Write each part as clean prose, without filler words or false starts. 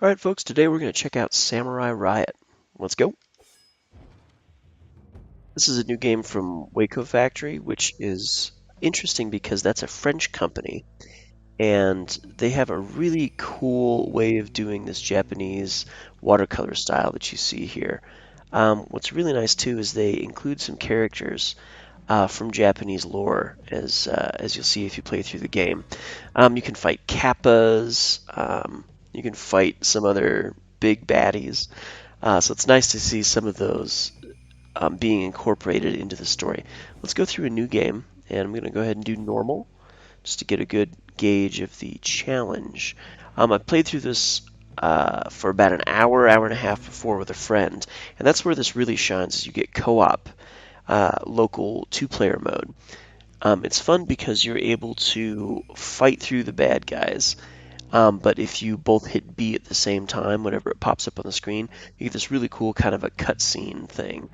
Alright folks, today we're going to check out Samurai Riot. Let's go. This is a new game from Waco Factory, which is interesting because that's a French company, and they have a really cool way of doing this Japanese watercolor style that you see here. What's really nice too is they include some characters from Japanese lore, as you'll see if you play through the game. You can fight kappas, you can fight some other big baddies. So it's nice to see some of those being incorporated into the story. Let's go through a new game, and I'm going to go ahead and do normal just to get a good gauge of the challenge. I played through this for about an hour, hour and a half before with a friend, and that's where this really shines. Is you get co-op, local two-player mode. It's fun because you're able to fight through the bad guys. But if you both hit B at the same time, whenever it pops up on the screen, you get this really cool kind of a cutscene thing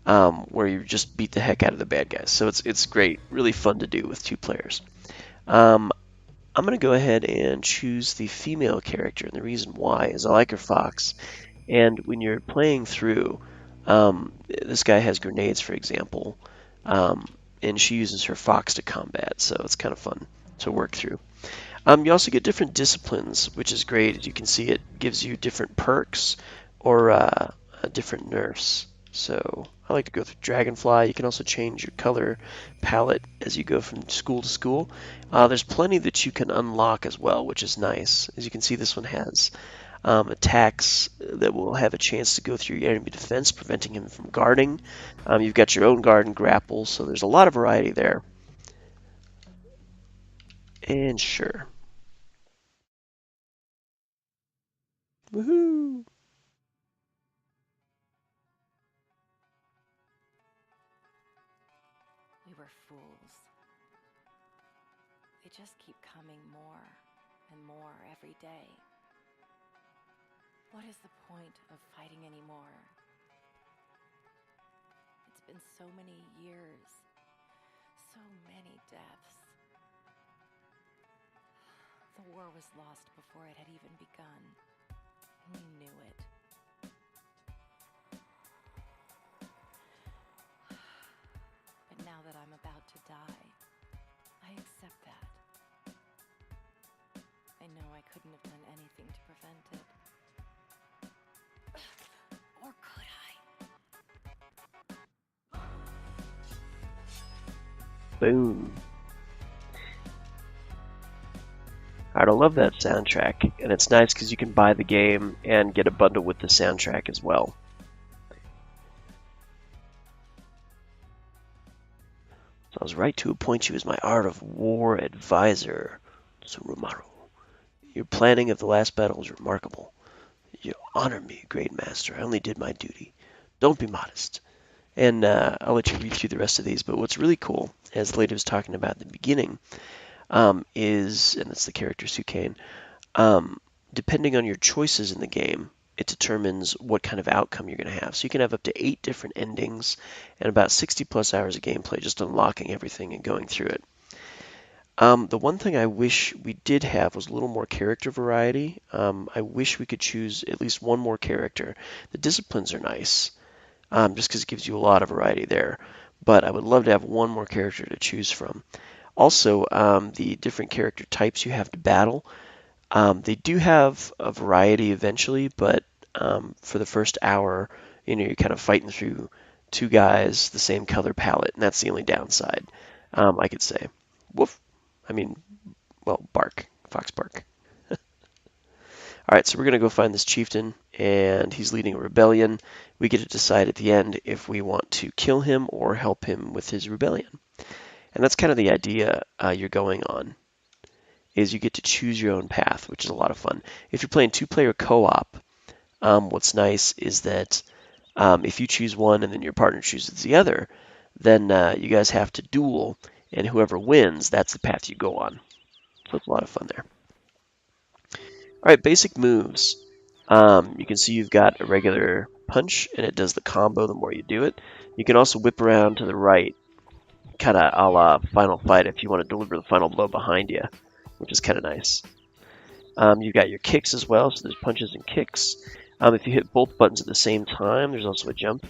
where you just beat the heck out of the bad guys. So it's great, really fun to do with two players. Um, I'm going to go ahead and choose the female character, and the reason why is I like her fox. And when you're playing through, this guy has grenades, for example, and she uses her fox to combat, so it's kind of fun to work through. You also get different disciplines, which is great. As you can see, it gives you different perks or different nerfs. So I like to go through Dragonfly. You can also change your color palette as you go from school to school. There's plenty that you can unlock as well, which is nice. As you can see, this one has attacks that will have a chance to go through your enemy defense, preventing him from guarding. You've got your own guard and grapple, so there's a lot of variety there. And sure. Woohoo! We were fools. They just keep coming more and more every day. What is the point of fighting anymore? It's been so many years, so many deaths. The war was lost before it had even begun. And you knew it. But now that I'm about to die, I accept that. I know I couldn't have done anything to prevent it. Or could I? Boom. Alright, I love that soundtrack, and it's nice because you can buy the game and get a bundle with the soundtrack as well. So I was right to appoint you as my Art of War advisor, Surumaru. Your planning of the last battle is remarkable. You honor me, great master. I only did my duty. Don't be modest. And I'll let you read through the rest of these, but what's really cool, as Leda was talking about at the beginning, is, and it's the character Sukane, depending on your choices in the game, it determines what kind of outcome you're going to have. So you can have up to 8 different endings and about 60 plus hours of gameplay just unlocking everything and going through it. The one thing I wish we did have was a little more character variety. I wish we could choose at least one more character. The disciplines are nice, just because it gives you a lot of variety there. But I would love to have one more character to choose from. Also, the different character types you have to battle, they do have a variety eventually, but for the first hour, you're kind of fighting through 2 guys, the same color palette, and that's the only downside, I could say. Woof. I mean, well, bark. Fox bark. Alright, so we're going to go find this chieftain, and he's leading a rebellion. We get to decide at the end if we want to kill him or help him with his rebellion. And that's kind of the idea you're going on, is you get to choose your own path, which is a lot of fun. If you're playing 2-player co-op, what's nice is that if you choose one and then your partner chooses the other, then you guys have to duel, and whoever wins, that's the path you go on. So it's a lot of fun there. Alright, basic moves. You can see you've got a regular punch, and it does the combo the more you do it. You can also whip around to the right, kind of a la Final Fight if you want to deliver the final blow behind you, which is kind of nice. You've got your kicks as well, so there's punches and kicks. If you hit both buttons at the same time, there's also a jump.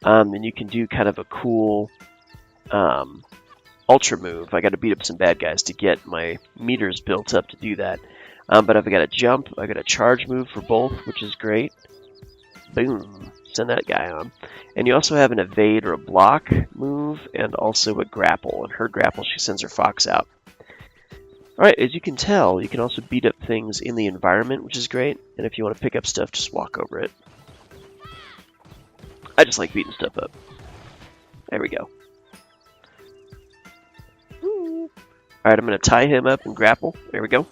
And you can do kind of a cool ultra move. I got to beat up some bad guys to get my meters built up to do that. But I've got a jump, I've got a charge move for both, which is great. Boom. Send that guy on. And you also have an evade or a block move, and also a grapple. And her grapple, she sends her fox out. Alright, as you can tell, you can also beat up things in the environment, which is great. And if you want to pick up stuff, just walk over it. I just like beating stuff up. There we go. Alright, I'm going to tie him up and grapple. There we go.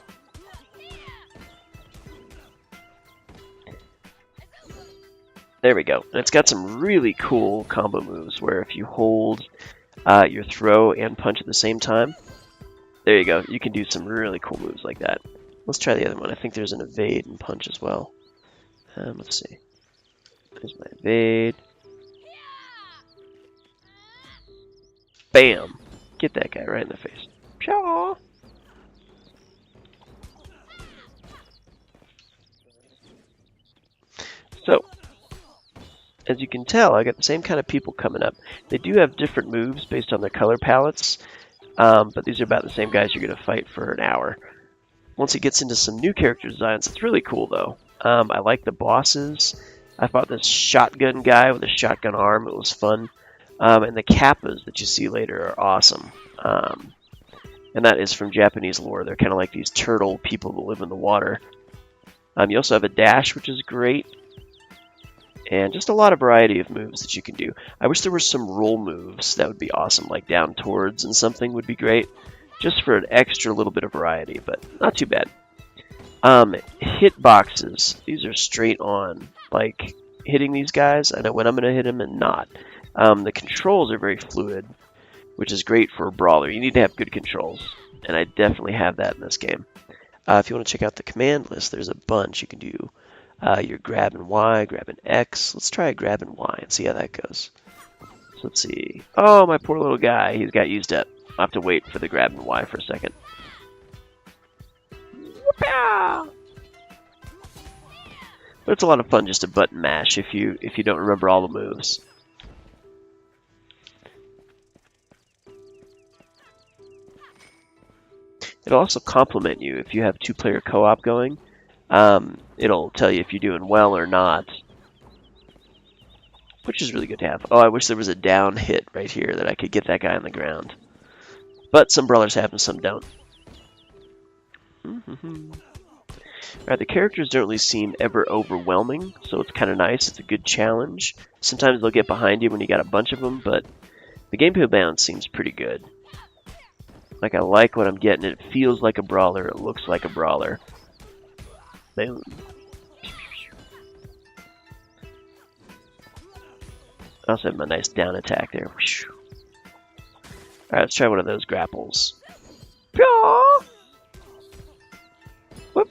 There we go. And it's got some really cool combo moves where if you hold your throw and punch at the same time, there you go. You can do some really cool moves like that. Let's try the other one. I think there's an evade and punch as well. Let's see. There's my evade. Bam! Get that guy right in the face. Pshaw! So, as you can tell, I got the same kind of people coming up. They do have different moves based on their color palettes, but these are about the same guys you're going to fight for an hour. Once it gets into some new character designs, it's really cool though. I like the bosses. I fought this shotgun guy with a shotgun arm. It was fun. And the kappas that you see later are awesome. And that is from Japanese lore. They're kind of like these turtle people that live in the water. You also have a dash, which is great. And just a lot of variety of moves that you can do. I wish there were some roll moves. That would be awesome. Like down towards and something would be great. Just for an extra little bit of variety, but not too bad. Hitboxes. These are straight on. Like, hitting these guys, I know when I'm going to hit them and not. The controls are very fluid, which is great for a brawler. You need to have good controls, and I definitely have that in this game. If you want to check out the command list, there's a bunch. You can do your grab and Y, grab and X. Let's try grab and Y and see how that goes. So let's see. Oh, my poor little guy. He's got used up. I'll have to wait for the grab and Y for a second. But it's a lot of fun just to button mash if you don't remember all the moves. It'll also complement you if you have two-player co-op going. It'll tell you if you're doing well or not, which is really good to have. Oh, I wish there was a down hit right here that I could get that guy on the ground. But some brawlers have and some don't. Alright, the characters don't really seem ever overwhelming, so it's kind of nice. It's a good challenge. Sometimes they'll get behind you when you got a bunch of them, but the gameplay balance seems pretty good. Like, I like what I'm getting. It feels like a brawler. It looks like a brawler. Boom. I also have my nice down attack there. Alright, let's try one of those grapples. Whoop.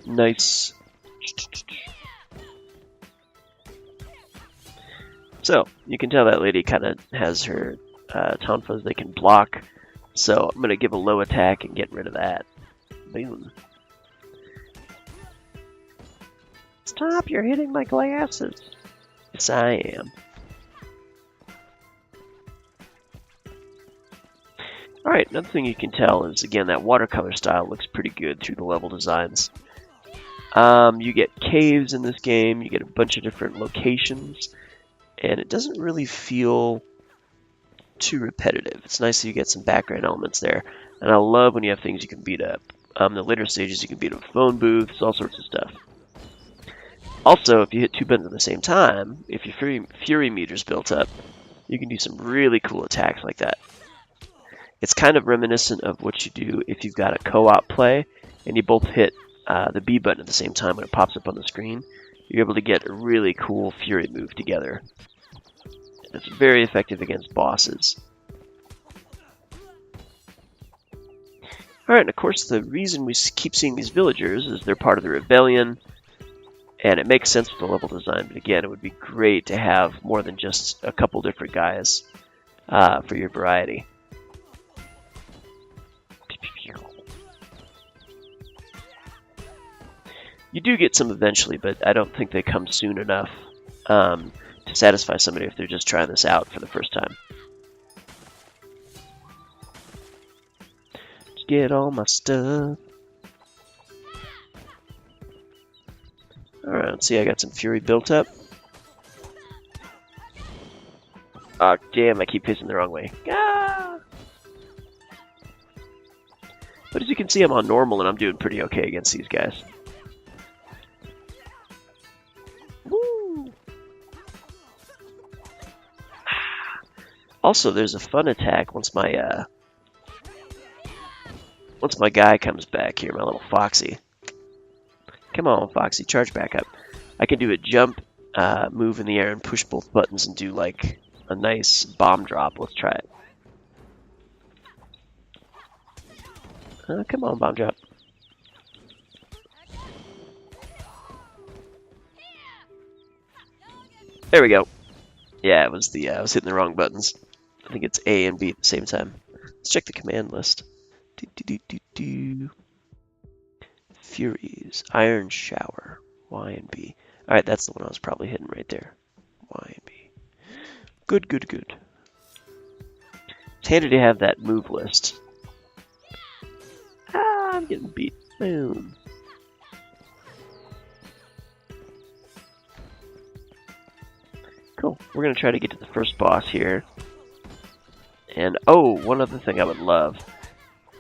Nice. So, you can tell that lady kind of has her tonfas they can block. So, I'm going to give a low attack and get rid of that. Boom. Stop, you're hitting my glasses. Yes, I am. Alright, another thing you can tell is, again, that watercolor style looks pretty good through the level designs. You get caves in this game, you get a bunch of different locations, and it doesn't really feel too repetitive. It's nice that you get some background elements there, and I love when you have things you can beat up. The later stages you can beat up phone booths, all sorts of stuff. Also, if you hit two buttons at the same time, if your fury meter's built up, you can do some really cool attacks like that. It's kind of reminiscent of what you do if you've got a co-op play, and you both hit the B button at the same time when it pops up on the screen. You're able to get a really cool fury move together. It's very effective against bosses. Alright, and of course the reason we keep seeing these villagers is they're part of the rebellion, and it makes sense with the level design, but again, it would be great to have more than just a couple different guys for your variety. You do get some eventually, but I don't think they come soon enough to satisfy somebody if they're just trying this out for the first time. Just get all my stuff. Alright, let's see, I got some fury built up. Oh, damn, I keep facing the wrong way. Ah! But as you can see, I'm on normal and I'm doing pretty okay against these guys. Woo! Also, there's a fun attack once my guy comes back here, my little Foxy. Come on, Foxy, charge back up. I can do a jump, move in the air, and push both buttons and do like a nice bomb drop. Let's try it. Come on, bomb drop. There we go. Yeah, it was I was hitting the wrong buttons. I think it's A and B at the same time. Let's check the command list. Furies, Iron Shower, Y and B. Alright, that's the one I was probably hitting right there. Y and B. Good, good, good. It's handy to have that move list. Ah, I'm getting beat. Boom. Cool. We're going to try to get to the first boss here. And, oh, one other thing I would love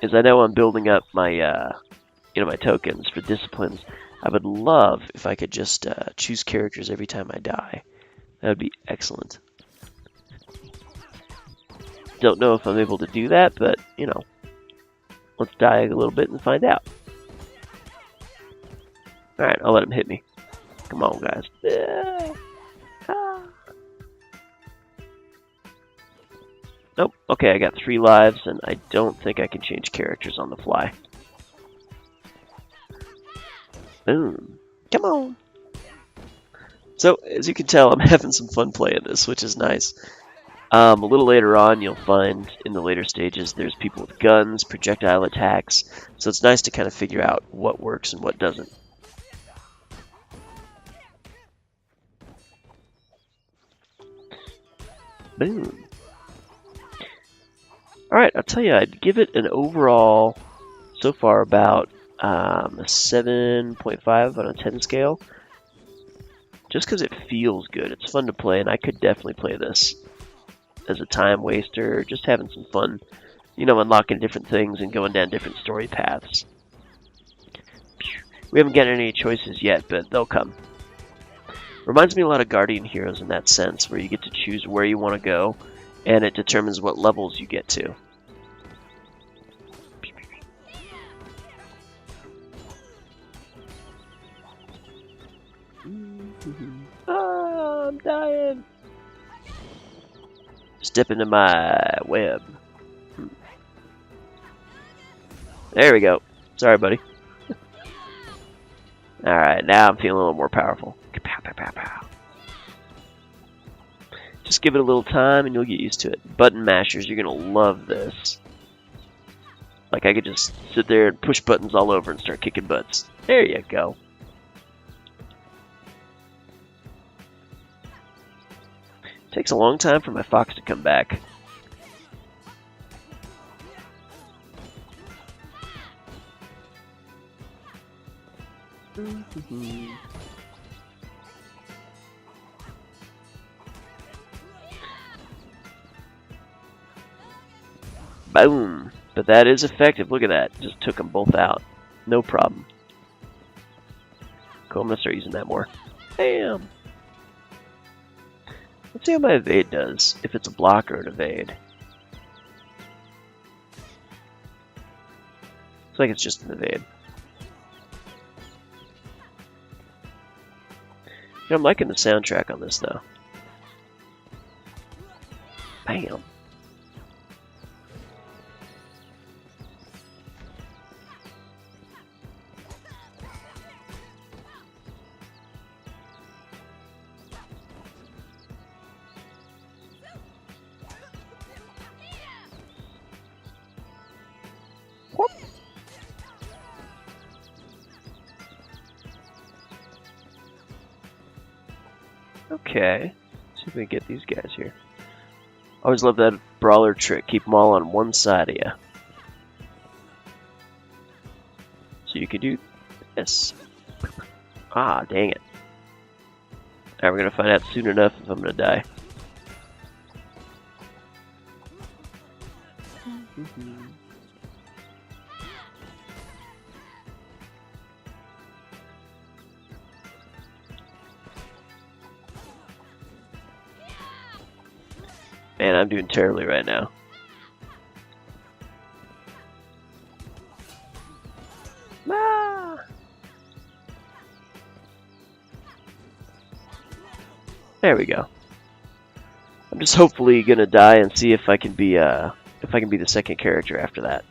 is I know I'm building up my, my tokens for disciplines. I would love if I could just choose characters every time I die. That would be excellent. Don't know if I'm able to do that, but, let's die a little bit and find out. Alright, I'll let him hit me. Come on, guys. Nope. Okay, I got 3 lives, and I don't think I can change characters on the fly. Boom. Come on. So, as you can tell, I'm having some fun playing this, which is nice. A little later on, you'll find in the later stages, there's people with guns, projectile attacks, so it's nice to kind of figure out what works and what doesn't. Boom. Alright, I'll tell you, I'd give it an overall, so far, about a 7.5 on a 10 scale. Just because it feels good. It's fun to play, and I could definitely play this as a time waster, just having some fun, unlocking different things and going down different story paths. We haven't gotten any choices yet, but they'll come. Reminds me a lot of Guardian Heroes in that sense, where you get to choose where you want to go, and it determines what levels you get to. Oh, I'm dying. Step into my web. There we go. Sorry, buddy. Alright, now I'm feeling a little more powerful. Pow, pow, pow, pow. Just give it a little time and you'll get used to it. Button mashers, you're going to love this. Like I could just sit there and push buttons all over and start kicking butts. There you go. Takes a long time for my fox to come back. Boom! But that is effective. Look at that. Just took them both out. No problem. Cool, I'm going to start using that more. Bam! Let's see how my evade does, if it's a block or an evade. Looks like it's just an evade. I'm liking the soundtrack on this, though. Bam! Okay. Let's see if we can get these guys here. Always love that brawler trick. Keep them all on one side of you. So you can do this. Ah, dang it. Alright, we're gonna find out soon enough if I'm gonna die. Man, I'm doing terribly right now. Ah! There we go. I'm just hopefully gonna die and see if I can be the second character after that.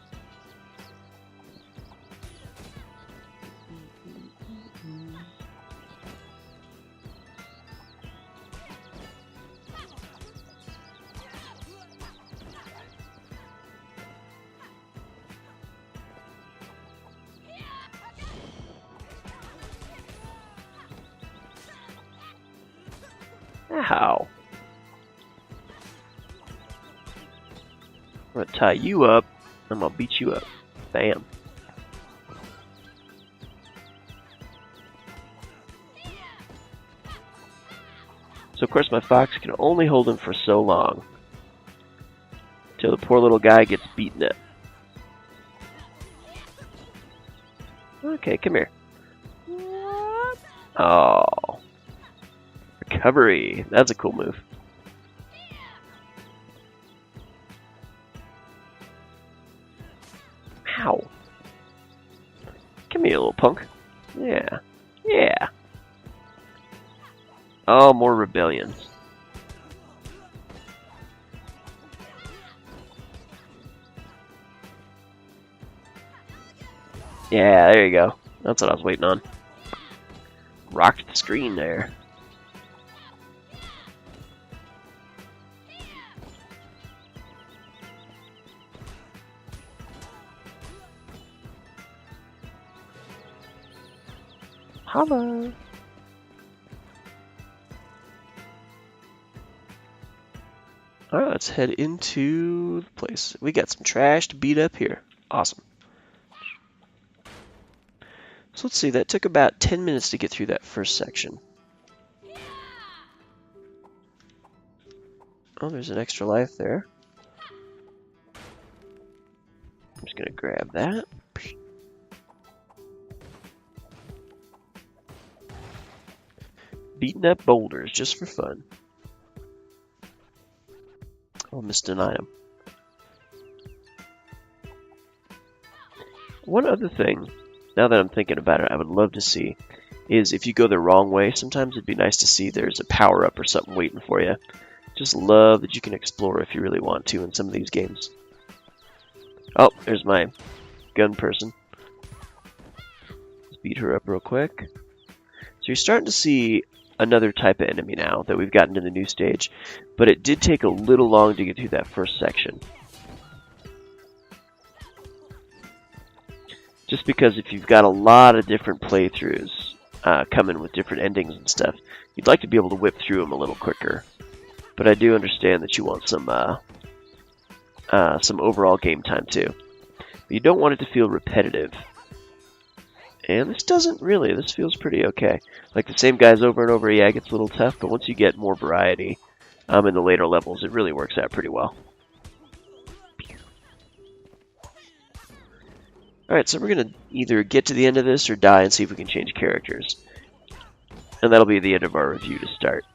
Ow. I'm gonna tie you up. I'm gonna beat you up. Bam. So of course my fox can only hold him for so long. Till the poor little guy gets beaten up. Okay, come here. Oh. Recovery. That's a cool move. Ow. Come here, little punk. Yeah. Yeah. Oh, more rebellion. Yeah, there you go. That's what I was waiting on. Rocked the screen there. Holla. Alright, let's head into the place. We got some trash to beat up here. Awesome. So let's see, that took about 10 minutes to get through that first section. Oh, there's an extra life there. I'm just gonna grab that. Beating up boulders just for fun. Oh, missed an item. One other thing, now that I'm thinking about it, I would love to see is if you go the wrong way, sometimes it'd be nice to see there's a power-up or something waiting for you. Just love that you can explore if you really want to in some of these games. Oh, there's my gun person. Let's beat her up real quick. So you're starting to see another type of enemy now that we've gotten to the new stage, but it did take a little long to get through that first section. Just because if you've got a lot of different playthroughs coming with different endings and stuff, you'd like to be able to whip through them a little quicker. But I do understand that you want some overall game time too. But you don't want it to feel repetitive. And this doesn't really. This feels pretty okay. Like the same guys over and over, yeah, it gets a little tough, but once you get more variety in the later levels, it really works out pretty well. Alright, so we're going to either get to the end of this or die and see if we can change characters. And that'll be the end of our review to start.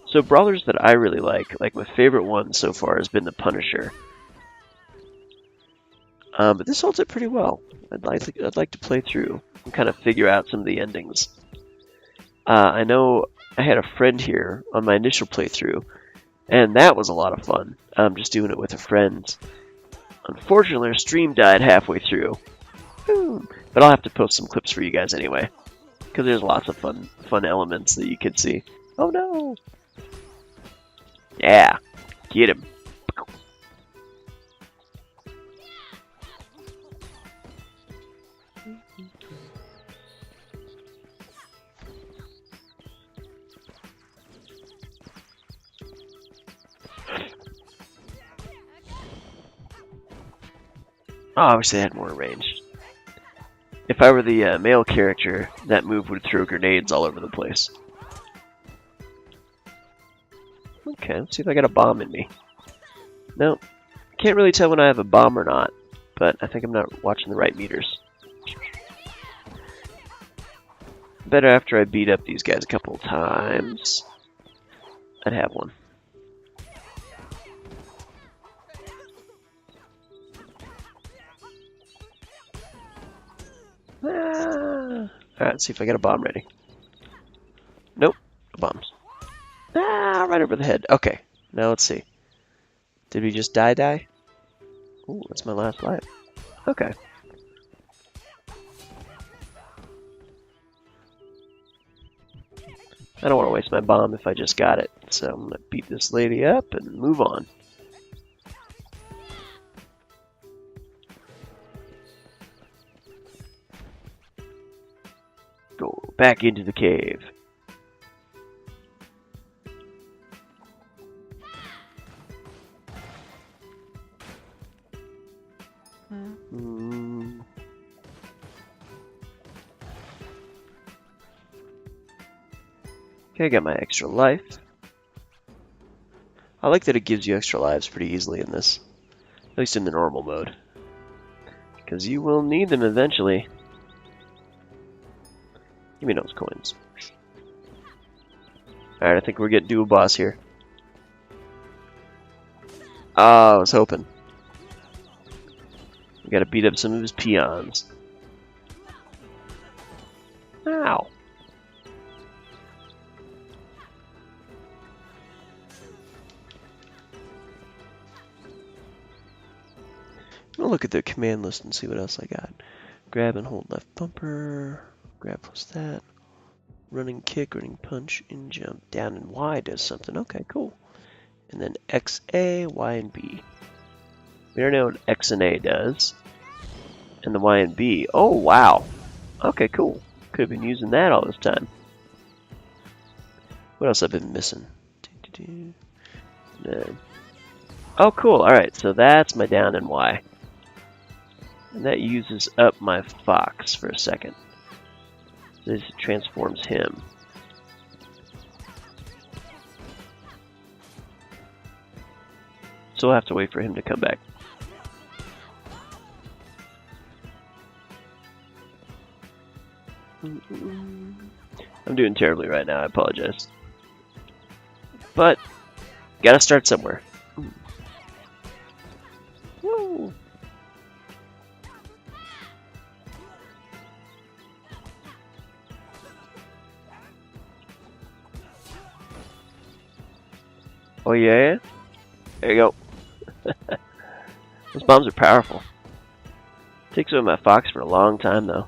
So brawlers that I really like my favorite one so far has been the Punisher. But this holds up pretty well. I'd like to play through and kind of figure out some of the endings. I know I had a friend here on my initial playthrough, and that was a lot of fun. Just doing it with a friend. Unfortunately, our stream died halfway through. But I'll have to post some clips for you guys anyway, because there's lots of fun elements that you can see. Oh no! Yeah, get him. Oh, obviously I had more range. If I were the male character, that move would throw grenades all over the place. Okay, let's see if I got a bomb in me. No, can't really tell when I have a bomb or not, but I think I'm not watching the right meters. Better after I beat up these guys a couple of times, I'd have one. Ah. Alright, let's see if I got a bomb ready. Nope, no bombs. Ah, right over the head. Okay, now let's see. Did we just die? Ooh, that's my last life. Okay. I don't want to waste my bomb if I just got it, so I'm going to beat this lady up and move on. Go back into the cave. Okay, I got my extra life. I like that it gives you extra lives pretty easily in this. At least in the normal mode. Because you will need them eventually. Give me those coins. Alright, I think we're getting to a boss here. Oh, I was hoping. We gotta beat up some of his peons. Ow. I'll look at the command list and see what else I got. Grab and hold left bumper. Grab plus that. Running kick, running punch, and jump. Down and Y does something. Okay, cool. And then X, A, Y, and B. We already know what X and A does. And the Y and B. Oh, wow. Okay, cool. Could have been using that all this time. What else have I been missing? Oh, cool. Alright, so that's my down and Y. And that uses up my fox for a second. This transforms him. So we'll have to wait for him to come back. I'm doing terribly right now, I apologize. But, gotta start somewhere. Woo! Oh yeah? There you go. Those bombs are powerful. Takes away my fox for a long time though.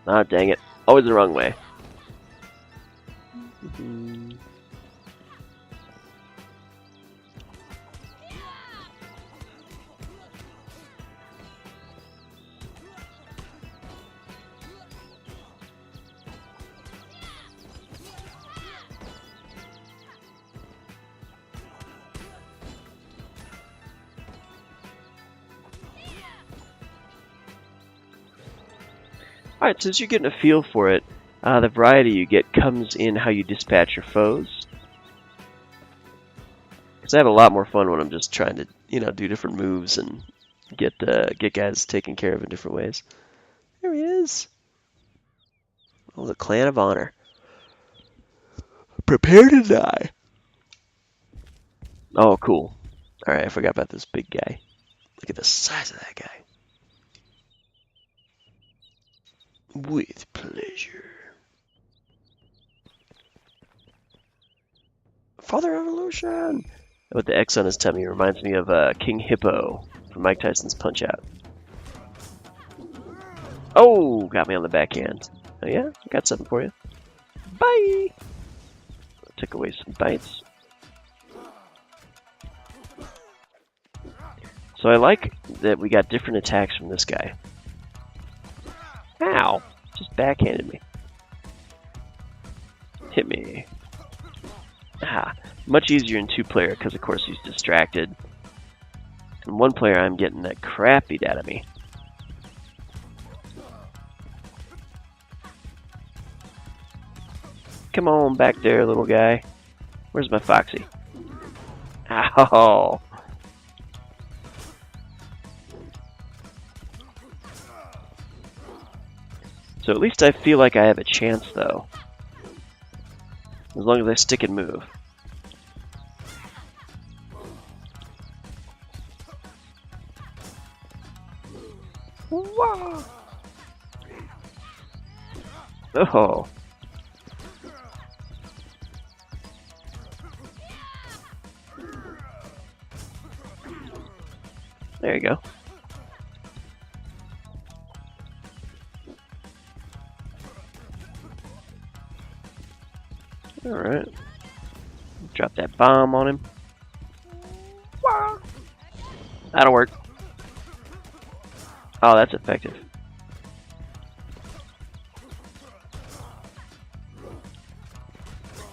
Ah, dang it. Always the wrong way. Alright, since you're getting a feel for it, the variety you get comes in how you dispatch your foes. Because I have a lot more fun when I'm just trying to, do different moves and get guys taken care of in different ways. There he is. Oh, the Clan of Honor. Prepare to die. Oh, cool. Alright, I forgot about this big guy. Look at the size of that guy. With pleasure. Father Evolution! With the X on his tummy reminds me of King Hippo from Mike Tyson's Punch-Out. Oh, got me on the backhand. Oh yeah, got something for you. Bye! Took away some bites. So I like that we got different attacks from this guy. Ow! Just backhanded me. Hit me. Ah, much easier in two-player because, of course, he's distracted. In one player, I'm getting the crap beat out of me. Come on back there, little guy. Where's my Foxy? Ow! So at least I feel like I have a chance, though. As long as I stick and move. Wow! Oh! There you go. Alright. Drop that bomb on him. That'll work. Oh, that's effective.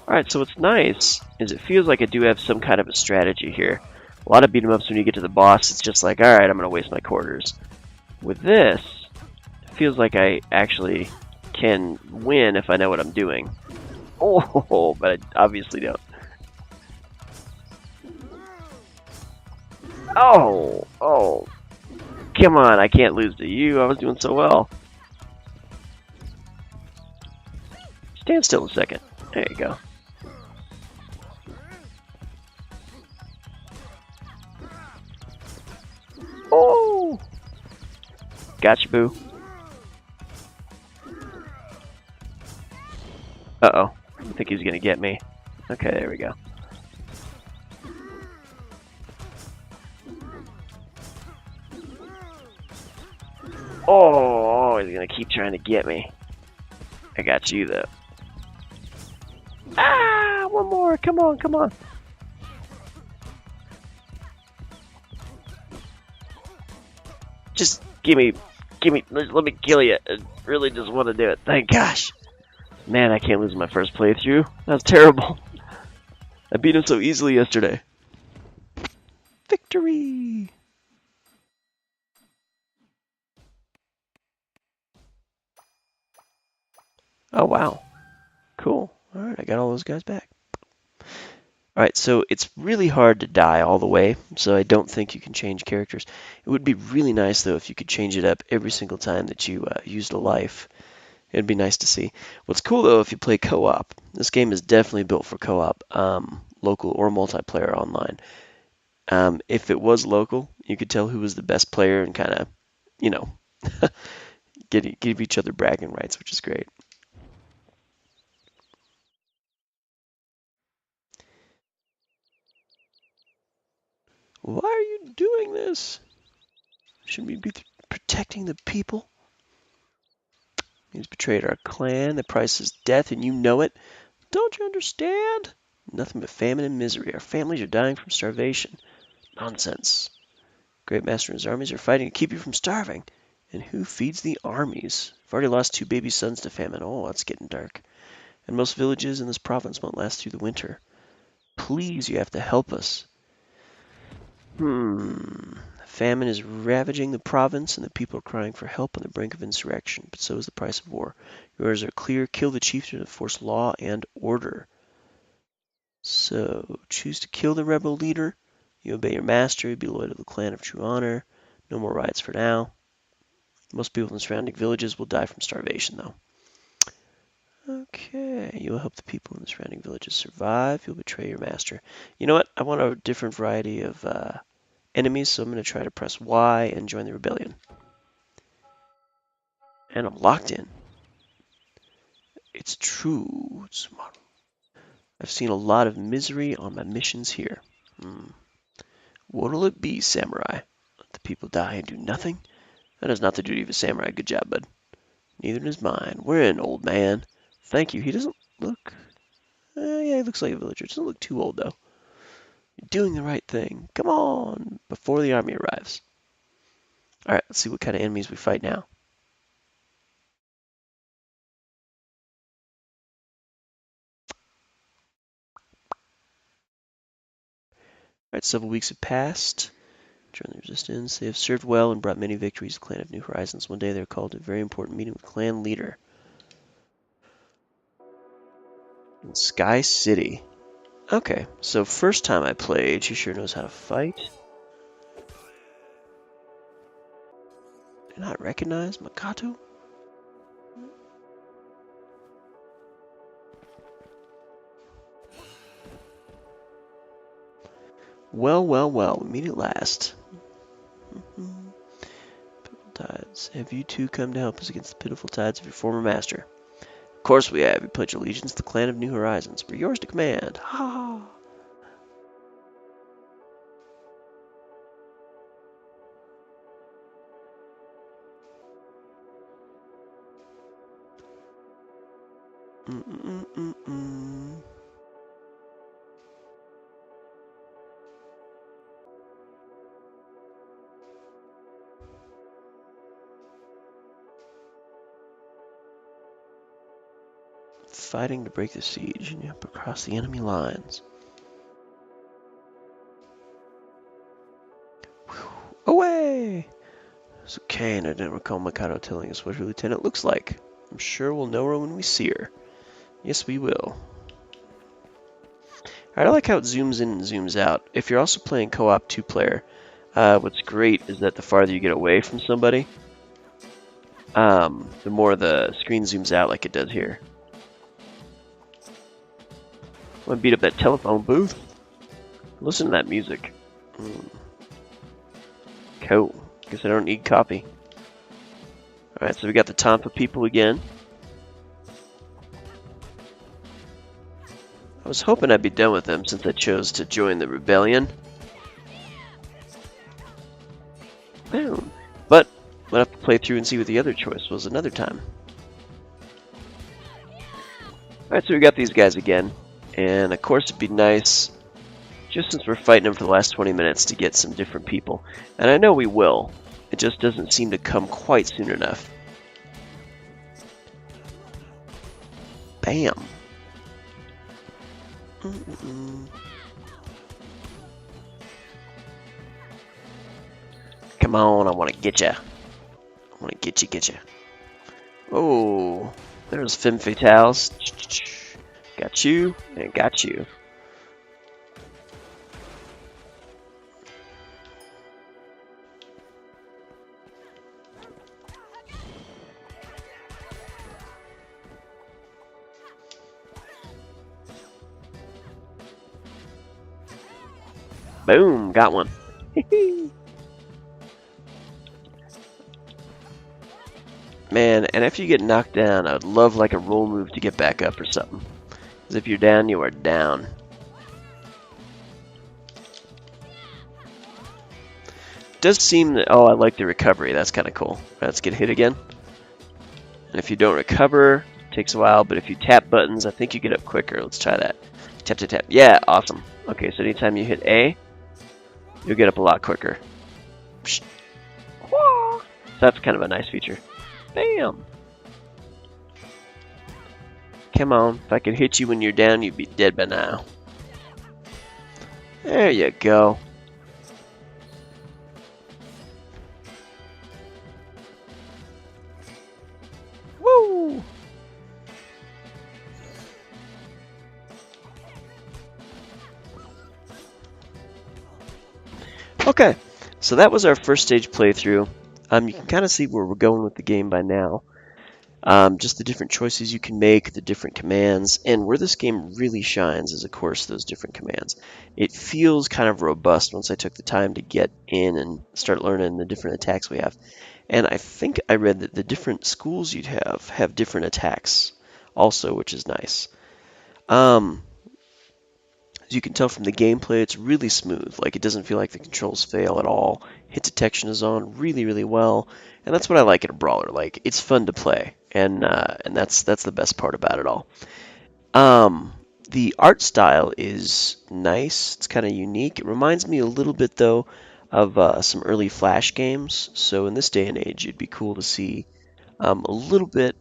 Alright, so what's nice is it feels like I do have some kind of a strategy here. A lot of beat 'em ups when you get to the boss, it's just like, alright, I'm gonna waste my quarters. With this, it feels like I actually can win if I know what I'm doing. Oh, but I obviously don't. Oh, oh. Come on, I can't lose to you. I was doing so well. Stand still a second. There you go. Oh! Gotcha, boo. Uh-oh. I think he's gonna get me. Okay, there we go. Oh, he's gonna keep trying to get me. I got you, though. Ah! One more! Come on, come on! Just give me, let me kill you. I really just want to do it. Thank gosh. Man, I can't lose my first playthrough. That's terrible. I beat him so easily yesterday. Victory! Oh, wow. Cool. Alright, I got all those guys back. Alright, so it's really hard to die all the way, so I don't think you can change characters. It would be really nice, though, if you could change it up every single time that you used a life. It'd be nice to see. What's cool, though, if you play co-op, this game is definitely built for co-op, local or multiplayer online. If it was local, you could tell who was the best player and kind of, you know, give each other bragging rights, which is great. Why are you doing this? Shouldn't we be protecting the people? He's betrayed our clan. The price is death, and you know it. Don't you understand? Nothing but famine and misery. Our families are dying from starvation. Nonsense. Great Master and his armies are fighting to keep you from starving. And who feeds the armies? I've already lost 2 baby sons to famine. Oh, it's getting dark. And most villages in this province won't last through the winter. Please, you have to help us. Famine is ravaging the province, and the people are crying for help on the brink of insurrection. But so is the price of war. Your orders are clear. Kill the chieftain to enforce law and order. So, choose to kill the rebel leader. You obey your master. Be loyal to the clan of true honor. No more riots for now. Most people in the surrounding villages will die from starvation, though. Okay, you'll help the people in the surrounding villages survive. You'll betray your master. You know what? I want a different variety of enemies, so I'm going to try to press Y and join the rebellion. And I'm locked in. It's true. I've seen a lot of misery on my missions here. What'll it be, samurai? Let the people die and do nothing? That is not the duty of a samurai. Good job, bud. Neither is mine. We're in, old man. Thank you. He doesn't look... yeah, he looks like a villager. Doesn't look too old, though. You're doing the right thing. Come on, before the army arrives. Alright, let's see what kind of enemies we fight now. Alright, several weeks have passed. Join the resistance. They have served well and brought many victories to the Clan of New Horizons. One day they were called to a very important meeting with clan leader in Sky City. Okay, so first time I played, she sure knows how to fight. Did not recognize Makato? Well, well, well, we meet at last. Pitiful tides. Have you two come to help us against the pitiful tides of your former master? Of course we have. We pledge allegiance to the Clan of New Horizons. We're yours to command. Ha! Mm-mm-mm-mm. Fighting to break the siege and up across the enemy lines. Whew. Away! Sukane, I didn't recall Mikado telling us what her lieutenant looks like. I'm sure we'll know her when we see her. Yes, we will. I like how it zooms in and zooms out. If you're also playing co-op two-player, what's great is that the farther you get away from somebody, the more the screen zooms out like it does here. Want to beat up that telephone booth? Listen to that music. Cool. Guess I don't need copy. Alright, so we got the Tampa people again. I was hoping I'd be done with them since I chose to join the rebellion. Boom. But we'll have to play through and see what the other choice was another time. Alright, so we got these guys again. And of course it'd be nice, just since we're fighting them for the last 20 minutes, to get some different people. And I know we will. It just doesn't seem to come quite soon enough. Bam. Come on, I want to get ya. I want to get ya. Oh, there's Femme Fatales. Got you, and got you. Boom, got one. Man, and if you get knocked down, I would love like a roll move to get back up or something. Because if you're down, you are down. It does seem that, oh, I like the recovery. That's kind of cool. Let's get hit again. And if you don't recover, it takes a while, but if you tap buttons, I think you get up quicker. Let's try that. Tap, tap, tap. Yeah, awesome. Okay, so anytime you hit A, you'll get up a lot quicker. So that's kind of a nice feature. Bam! Come on, if I could hit you when you're down, you'd be dead by now. There you go. Woo! Okay, so that was our first stage playthrough. You can kind of see where we're going with the game by now. Just the different choices you can make, the different commands, and where this game really shines is, of course, those different commands. It feels kind of robust once I took the time to get in and start learning the different attacks we have. And I think I read that the different schools you'd have different attacks also, which is nice. As you can tell from the gameplay, it's really smooth. Like, it doesn't feel like the controls fail at all. Hit detection is on really, really well, and that's what I like in a brawler. Like, it's fun to play, and that's the best part about it all. The art style is nice. It's kind of unique. It reminds me a little bit, though, of some early Flash games. So in this day and age, it'd be cool to see a little bit.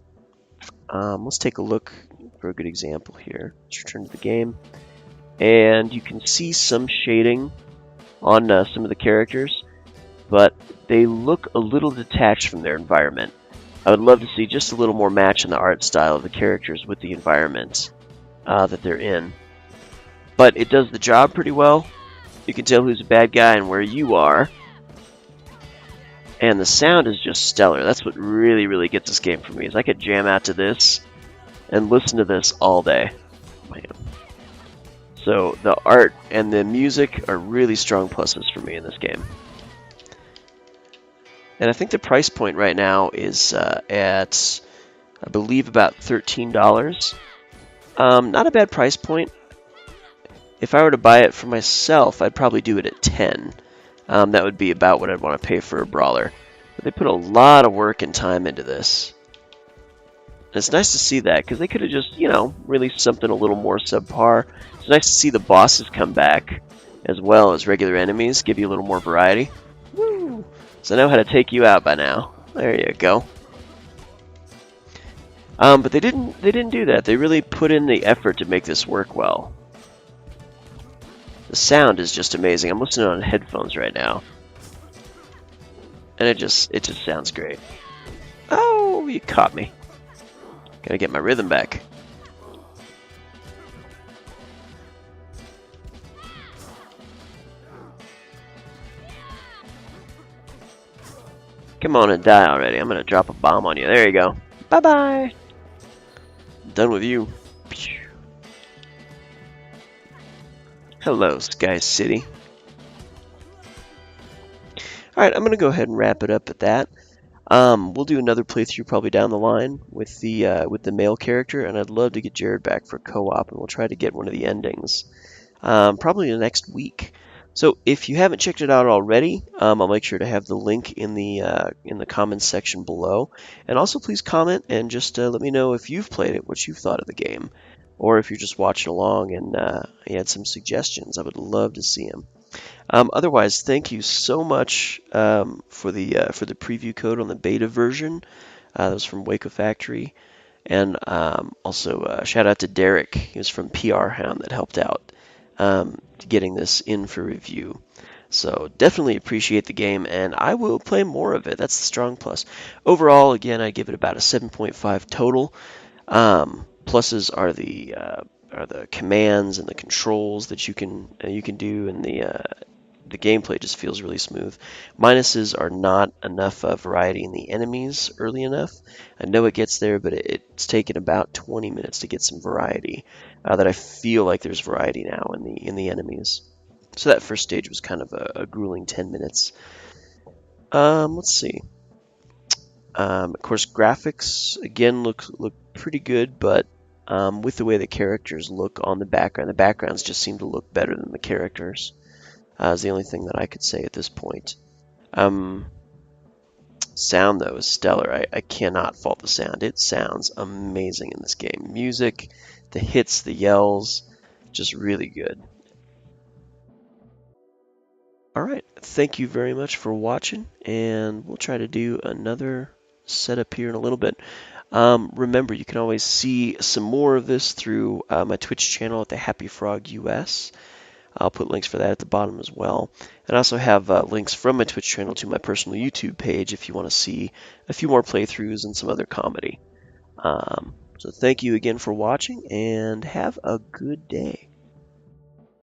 Let's take a look for a good example here. Let's return to the game. And you can see some shading on some of the characters, but they look a little detached from their environment. I would love to see just a little more match in the art style of the characters with the environment that they're in. But it does the job pretty well. You can tell who's a bad guy and where you are. And the sound is just stellar. That's what really, really gets this game for me, is I could jam out to this and listen to this all day. Man. So the art and the music are really strong pluses for me in this game. And I think the price point right now is at, I believe, about $13. Not a bad price point. If I were to buy it for myself, I'd probably do it at 10. That would be about what I'd want to pay for a brawler. But they put a lot of work and time into this. And it's nice to see that, because they could have just, released something a little more subpar. It's nice to see the bosses come back, as well as regular enemies, give you a little more variety. Woo! So I know how to take you out by now. There you go. But they didn't do that. They really put in the effort to make this work well. The sound is just amazing. I'm listening on headphones right now, and it just sounds great. Oh, you caught me. Gotta get my rhythm back. Come on and die already. I'm gonna drop a bomb on you. There you go. Bye-bye. Done with you. Hello, Sky City. Alright, I'm going to go ahead and wrap it up at that. We'll do another playthrough probably down the line with the male character, and I'd love to get Jared back for co-op, and we'll try to get one of the endings probably the next week. So if you haven't checked it out already, I'll make sure to have the link in the comments section below. And also please comment and just let me know if you've played it, what you've thought of the game. Or if you're just watching along and you had some suggestions, I would love to see them. Otherwise, thank you so much for the preview code on the beta version. That was from Waco Factory. And also shout out to Derek. He was from PR Hound that helped out getting this in for review. So definitely appreciate the game, and I will play more of it. That's the strong plus. Overall, again, I give it about a 7.5 total. Pluses are the commands and the controls that you can do, and the gameplay just feels really smooth. Minuses are not enough variety in the enemies early enough. I know it gets there, but it's taken about 20 minutes to get some variety. That I feel like there's variety now in the enemies. So that first stage was kind of a grueling 10 minutes. Let's see. Of course, graphics again look pretty good, but with the way the characters look on the backgrounds just seem to look better than the characters. Is the only thing that I could say at this point. Sound, though, is stellar. I cannot fault the sound. It sounds amazing in this game. Music, the hits, the yells, just really good. Alright, thank you very much for watching, and we'll try to do another setup here in a little bit. Remember, you can always see some more of this through my Twitch channel at the Happy Frog US. I'll put links for that at the bottom as well. And I also have links from my Twitch channel to my personal YouTube page if you want to see a few more playthroughs and some other comedy. So thank you again for watching, and have a good day.